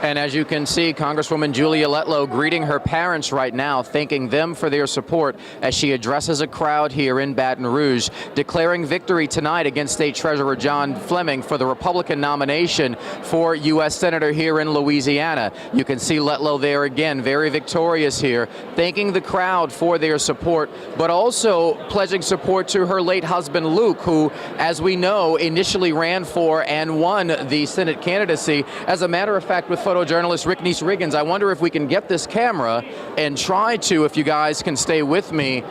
And as you can see, Congresswoman Julia Letlow greeting her parents right now, thanking them for their support as she addresses a crowd here in Baton Rouge, declaring victory tonight against State Treasurer John Fleming for the Republican nomination for U.S. Senator here in Louisiana. You can see Letlow there again, very victorious here, thanking the crowd for their support, but also pledging support to her late husband, Luke, who, as we know, initially ran for and won the Senate candidacy. As a matter of fact, with photojournalist Rick Nice-Riggins, I wonder if we can get this camera and try to, if you guys can stay with me,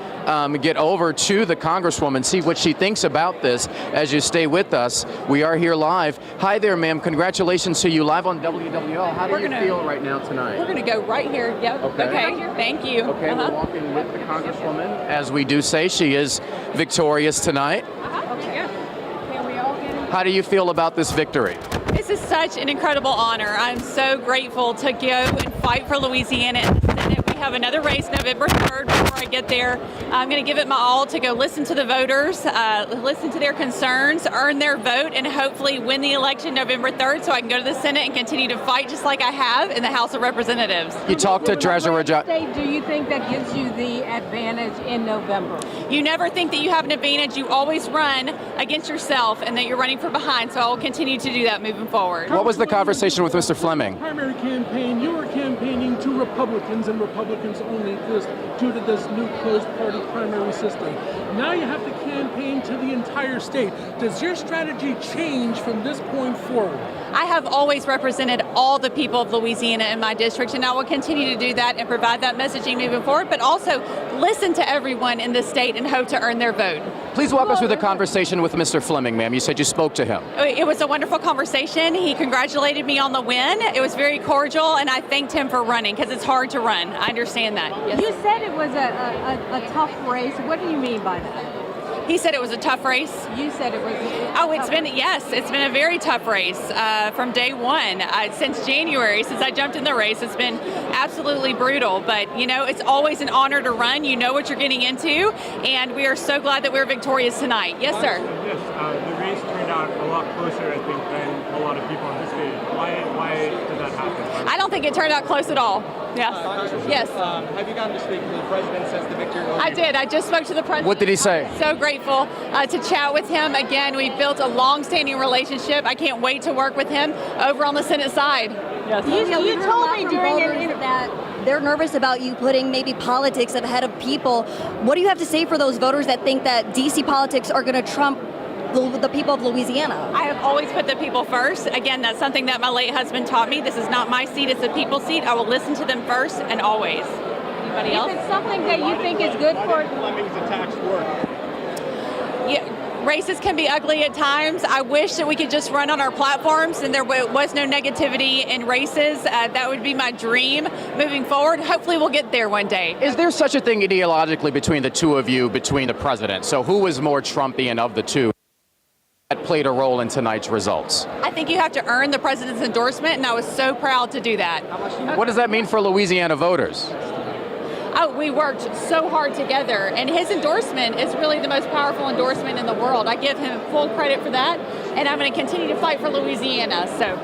get over to the Congresswoman, see what she thinks about this as you stay with us. We are here live. Hi there, ma'am. Congratulations to you live on WWL. How do you feel right now tonight? We're going to go right here. Yep. Okay. Thank you. Okay, we're walking with the Congresswoman. As we do say, she is victorious tonight. Can we all get in? How do you feel about this victory? This is such an incredible honor. I'm so grateful to go and fight for Louisiana in the Senate. We have another race November 3rd. Before I get there, I'm going to give it my all to go listen to the voters, listen to their concerns, earn their vote, and hopefully win the election November 3rd so I can go to the Senate and continue to fight just like I have in the House of Representatives. You talked to Treasurer John. Do you think that gives you the advantage in November? You never think that you have an advantage. You always run against yourself and that you're running from behind, so I will continue to do that moving forward. What was the conversation with Mr. Fleming? Primary campaign, you were campaigning to Republicans and Republicans only due to this new closed party primary system. Now you have to campaign to the entire state. Does your strategy change from this point forward? I have always represented all the people of Louisiana in my district, and I will continue to do that and provide that messaging moving forward, but also listen to everyone in the state and hope to earn their vote. Please walk us through the conversation with Mr. Fleming, ma'am. You said you spoke to him. It was a wonderful conversation. He congratulated me on the win. It was very cordial, and I thanked him for running because it's hard to run. I understand that. Yes. You said it was a tough race. What do you mean by that? He said it was a tough race. You said it was. It's been a very tough race from day one. Since January, since I jumped in the race, it's been absolutely brutal. But, you know, it's always an honor to run. You know what you're getting into, and we are so glad that we're victorious tonight. Yes, sir. Yes, the race turned out a lot closer, I think, than a lot of people on the stage. Why did that happen? I don't think it turned out close at all. Yes. Yes. Have you gotten to speak to the president since the victory? I did. I just spoke to the president. What did he say? So grateful to chat with him. Again, we've built a long-standing relationship. I can't wait to work with him over on the Senate side. Yes. You told me during an interview that they're nervous about you putting maybe politics ahead of people. What do you have to say for those voters that think that D.C. politics are going to trump the people of Louisiana? I have always put the people first. Again, that's something that my late husband taught me. This is not my seat, it's the people's seat. I will listen to them first and always. Anybody else? Is it something that you think is good for Fleming's attacks work? Yeah, races can be ugly at times. I wish that we could just run on our platforms and there was no negativity in races. That would be my dream moving forward. Hopefully we'll get there one day. Is there such a thing ideologically between the two of you, between the president? So who is more Trumpian of the two that played a role in tonight's results? I think you have to earn the president's endorsement, and I was so proud to do that. What does that mean for Louisiana voters? Oh, we worked so hard together, and his endorsement is really the most powerful endorsement in the world. I give him full credit for that, and I'm going to continue to fight for Louisiana. So,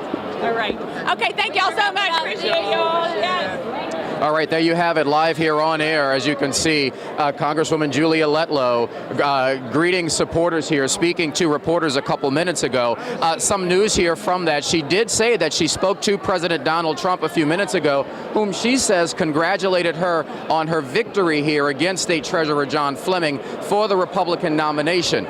all right. Okay, thank y'all so much. Appreciate y'all. Yes. All right, there you have it, live here on air. As you can see, Congresswoman Julia Letlow greeting supporters here, speaking to reporters a couple minutes ago. Some news here from that. She did say that she spoke to President Donald Trump a few minutes ago, whom she says congratulated her on her victory here against State Treasurer John Fleming for the Republican nomination.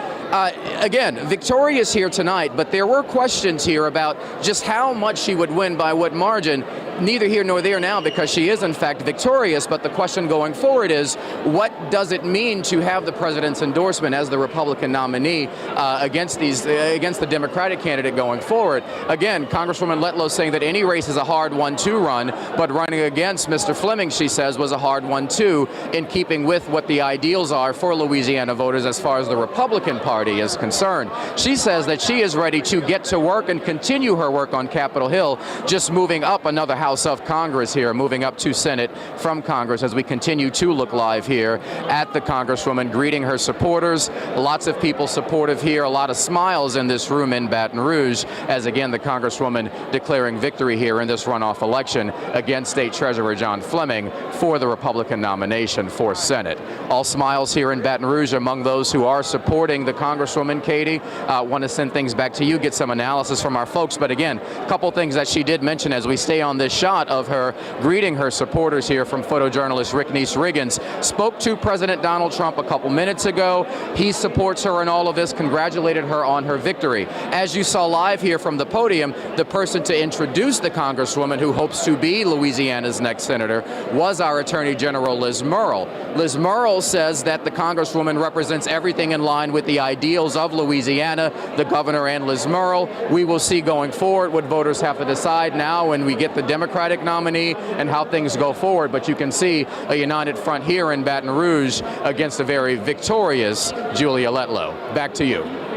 Again, victorious here tonight, but there were questions here about just how much she would win, by what margin. Neither here nor there now, because she is in fact victorious, but the question going forward is, what does it mean to have the president's endorsement as the Republican nominee against the Democratic candidate going forward? Again, Congresswoman Letlow saying that any race is a hard one to run, but running against Mr. Fleming, she says, was a hard one too, in keeping with what the ideals are for Louisiana voters as far as the Republican Party is concerned. She says that she is ready to get to work and continue her work on Capitol Hill, just moving up another House House of Congress here, moving up to Senate from Congress as we continue to look live here at the Congresswoman greeting her supporters. Lots of people supportive here, a lot of smiles in this room in Baton Rouge as again the Congresswoman declaring victory here in this runoff election against State Treasurer John Fleming for the Republican nomination for Senate. All smiles here in Baton Rouge among those who are supporting the Congresswoman. Katie, want to send things back to you, get some analysis from our folks, but again, a couple things that she did mention as we stay on this shot of her greeting her supporters here from photojournalist Rick Neese-Riggins. Spoke to President Donald Trump a couple minutes ago. He supports her in all of this, congratulated her on her victory. As you saw live here from the podium, the person to introduce the Congresswoman who hopes to be Louisiana's next senator was our Attorney General Liz Murrill. Liz Murrill says that the Congresswoman represents everything in line with the ideals of Louisiana, the governor and Liz Murrill. We will see going forward what voters have to decide now when we get the Democratic nominee and how things go forward. But you can see a united front here in Baton Rouge against a very victorious Julia Letlow. Back to you.